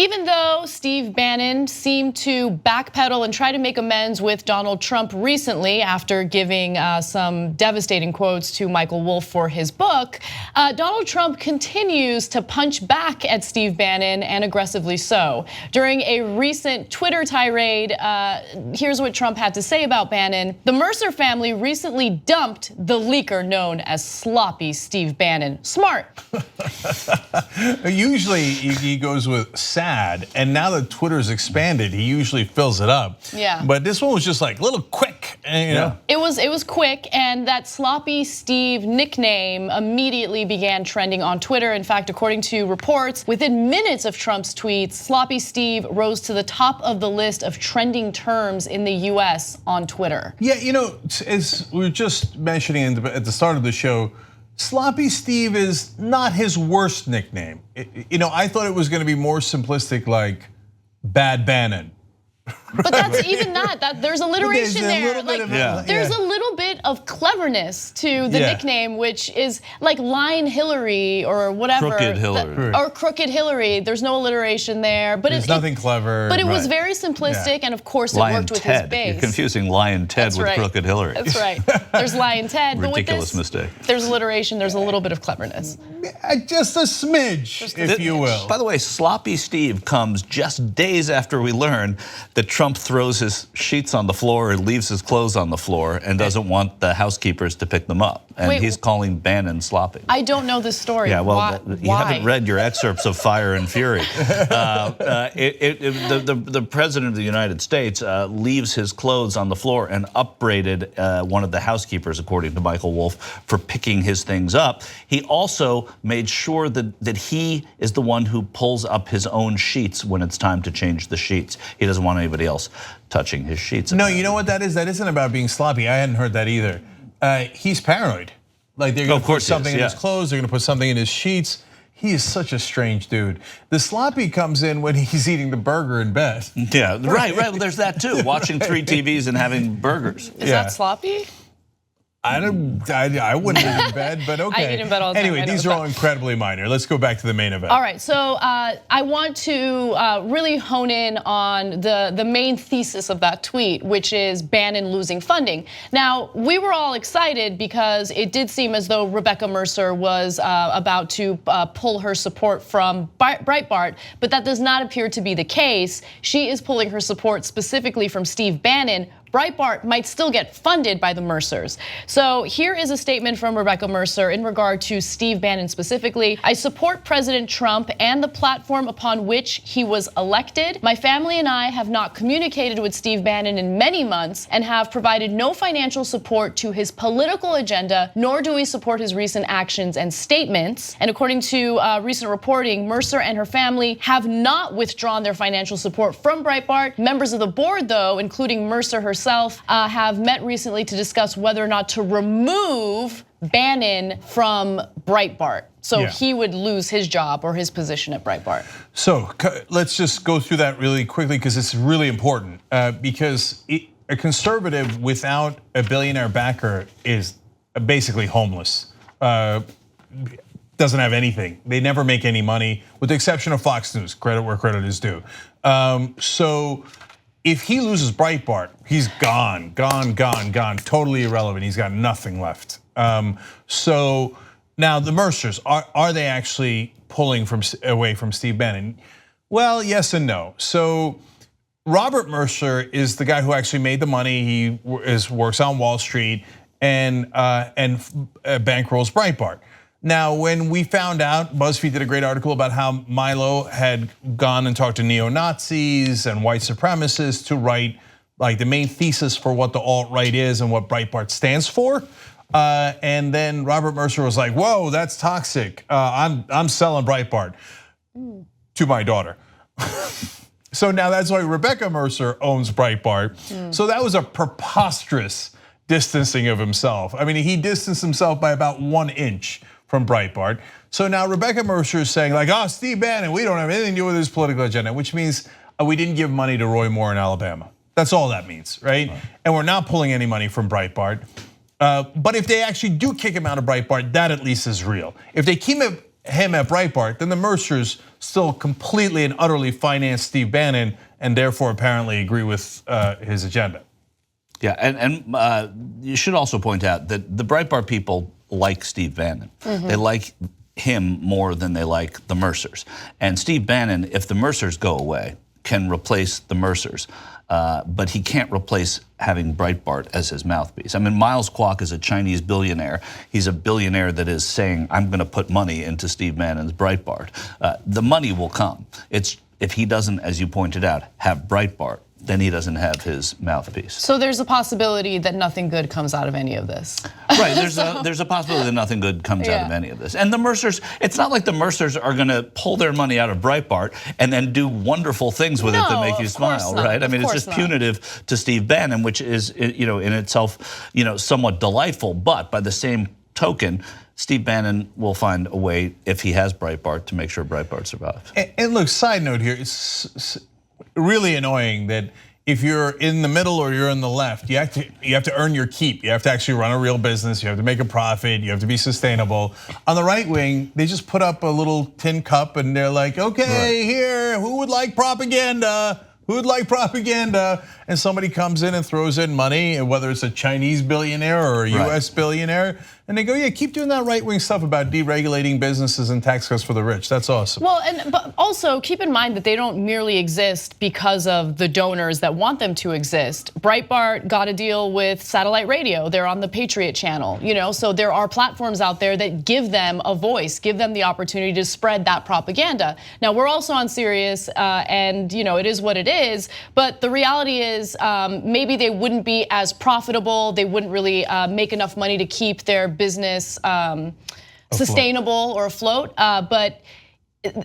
Even though Steve Bannon seemed to backpedal and try to make amends with Donald Trump recently after giving some devastating quotes to Michael Wolff for his book, Donald Trump continues to punch back at Steve Bannon, and aggressively so. During a recent Twitter tirade, here's what Trump had to say about Bannon. The Mercer family recently dumped the leaker known as Sloppy Steve Bannon. Smart. Usually he goes with sad, and now that Twitter's expanded, he usually fills it up. Yeah. But this one was just like a little quick, you know? It was quick, and that Sloppy Steve nickname immediately began trending on Twitter. In fact, according to reports, within minutes of Trump's tweets, Sloppy Steve rose to the top of the list of trending terms in the US on Twitter. Yeah, you know, as we were just mentioning at the start of the show, Sloppy Steve is not his worst nickname. You know, I thought it was gonna be more simplistic, like Bad Bannon. But that's even not, there's alliteration there. Like, there's a little bit of cleverness to the nickname, which is like Lying Hillary or whatever. Crooked Hillary. Or Crooked Hillary. There's no alliteration there. But there's nothing clever. But it was very simplistic, and of course it worked with his base. You're confusing Lion Ted with Crooked Hillary. That's right. There's Lion Ted. Ridiculous mistake. There's alliteration, there's a little bit of cleverness. Just a smidge, if you will. By the way, Sloppy Steve comes just days after we learn that Trump throws his sheets on the floor and leaves his clothes on the floor and doesn't want the housekeepers to pick them up. And he's calling Bannon sloppy. I don't know this story. Yeah, well, you haven't read your excerpts of Fire and Fury. The president of the United States leaves his clothes on the floor and upbraided one of the housekeepers, according to Michael Wolff, for picking his things up. He also made sure that he is the one who pulls up his own sheets when it's time to change the sheets. He doesn't want anybody else touching his sheets. No, you know what that is? That isn't about being sloppy. I hadn't heard that either. He's paranoid. Like they're gonna put something in his clothes, they're gonna put something in his sheets. He is such a strange dude. The sloppy comes in when he's eating the burger in bed. Yeah, right. Well, there's that too. Watching 3 TVs and having burgers. Is that sloppy? I wouldn't eat in bed, but okay. I eat in bed all the time. Anyway, these are all incredibly minor. Let's go back to the main event. All right, so I want to really hone in on the main thesis of that tweet, which is Bannon losing funding. Now, we were all excited because it did seem as though Rebecca Mercer was about to pull her support from Breitbart, but that does not appear to be the case. She is pulling her support specifically from Steve Bannon. Breitbart might still get funded by the Mercers. So here is a statement from Rebecca Mercer in regard to Steve Bannon specifically. I support President Trump and the platform upon which he was elected. My family and I have not communicated with Steve Bannon in many months and have provided no financial support to his political agenda, nor do we support his recent actions and statements. And according to recent reporting, Mercer and her family have not withdrawn their financial support from Breitbart. Members of the board, though, including Mercer herself, have met recently to discuss whether or not to remove Bannon from Breitbart. So he would lose his job or his position at Breitbart. So let's just go through that really quickly because it's really important. Because a conservative without a billionaire backer is basically homeless. Doesn't have anything. They never make any money, with the exception of Fox News. Credit where credit is due. So if he loses Breitbart, he's gone, totally irrelevant. He's got nothing left. So now the Mercers, are they actually pulling away from Steve Bannon? Well, yes and no. So Robert Mercer is the guy who actually made the money. He works on Wall Street and bankrolls Breitbart. Now, when we found out, BuzzFeed did a great article about how Milo had gone and talked to neo-Nazis and white supremacists to write like the main thesis for what the alt-right is and what Breitbart stands for. And then Robert Mercer was like, whoa, that's toxic. I'm selling Breitbart to my daughter. So now that's why Rebecca Mercer owns Breitbart. So that was a preposterous distancing of himself. I mean, he distanced himself by about 1 inch from Breitbart. So now Rebecca Mercer is saying like, oh, Steve Bannon, we don't have anything to do with his political agenda, which means we didn't give money to Roy Moore in Alabama. That's all that means, right? And we're not pulling any money from Breitbart. But if they actually do kick him out of Breitbart, that at least is real. If they keep him him at Breitbart, then the Mercers still completely and utterly finance Steve Bannon and therefore apparently agree with his agenda. Yeah, and you should also point out that the Breitbart people like Steve Bannon. They like him more than they like the Mercers. And Steve Bannon, if the Mercers go away, can replace the Mercers. But he can't replace having Breitbart as his mouthpiece. I mean, Miles Kwok is a Chinese billionaire. He's a billionaire that is saying, I'm going to put money into Steve Bannon's Breitbart. The money will come. It's if he doesn't, as you pointed out, have Breitbart, then he doesn't have his mouthpiece. So there's a possibility that nothing good comes out of any of this. Right, there's a possibility that nothing good comes out of any of this. And the Mercers, it's not like the Mercers are gonna pull their money out of Breitbart and then do wonderful things with it that make you smile, right? I mean, it's just punitive to Steve Bannon, which is, in itself, somewhat delightful. But by the same token, Steve Bannon will find a way, if he has Breitbart, to make sure Breitbart survives. And look, side note here, it's really annoying that if you're in the middle or you're in the left, you have to earn your keep. You have to actually run a real business. You have to make a profit. You have to be sustainable. On the right wing, they just put up a little tin cup and they're like, okay, here, who would like propaganda? Who would like propaganda? And somebody comes in and throws in money, and whether it's a Chinese billionaire or a US billionaire, and they go, yeah, keep doing that right-wing stuff about deregulating businesses and tax cuts for the rich. That's awesome. Well, but also keep in mind that they don't merely exist because of the donors that want them to exist. Breitbart got a deal with satellite radio. They're on the Patriot channel, so there are platforms out there that give them a voice, give them the opportunity to spread that propaganda. Now, we're also on Sirius, and it is what it is, but the reality is maybe they wouldn't be as profitable. They wouldn't really make enough money to keep their business sustainable or afloat. But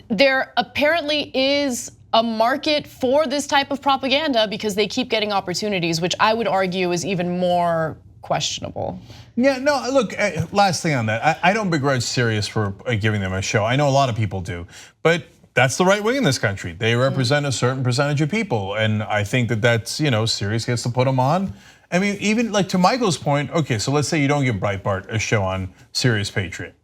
there apparently is a market for this type of propaganda because they keep getting opportunities, which I would argue is even more questionable. Yeah, no, look, last thing on that. I don't begrudge Sirius for giving them a show. I know a lot of people do, but that's the right wing in this country. They represent a certain percentage of people, and I think that's, Sirius gets to put them on. I mean, even like to Michael's point, okay, so let's say you don't give Breitbart a show on Sirius Patriot.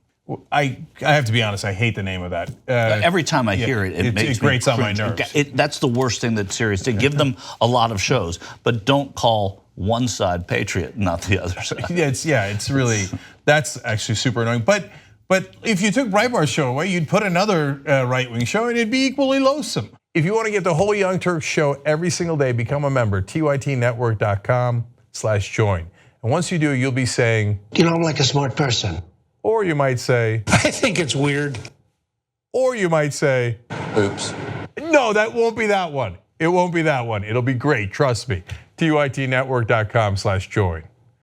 I have to be honest, I hate the name of that. Every time I hear it, it grates on my nerves. That's the worst thing that Sirius did. Give them a lot of shows, but don't call one side Patriot, not the other side. It's really, that's actually super annoying. But if you took Breitbart's show away, you'd put another right-wing show and it'd be equally loathsome. If you want to get the whole Young Turks show every single day, become a member, tytnetwork.com/join. And once you do, you'll be saying, I'm like a smart person. Or you might say, I think it's weird. Or you might say, oops. No, that won't be that one. It won't be that one. It'll be great, trust me. tytnetwork.com/join.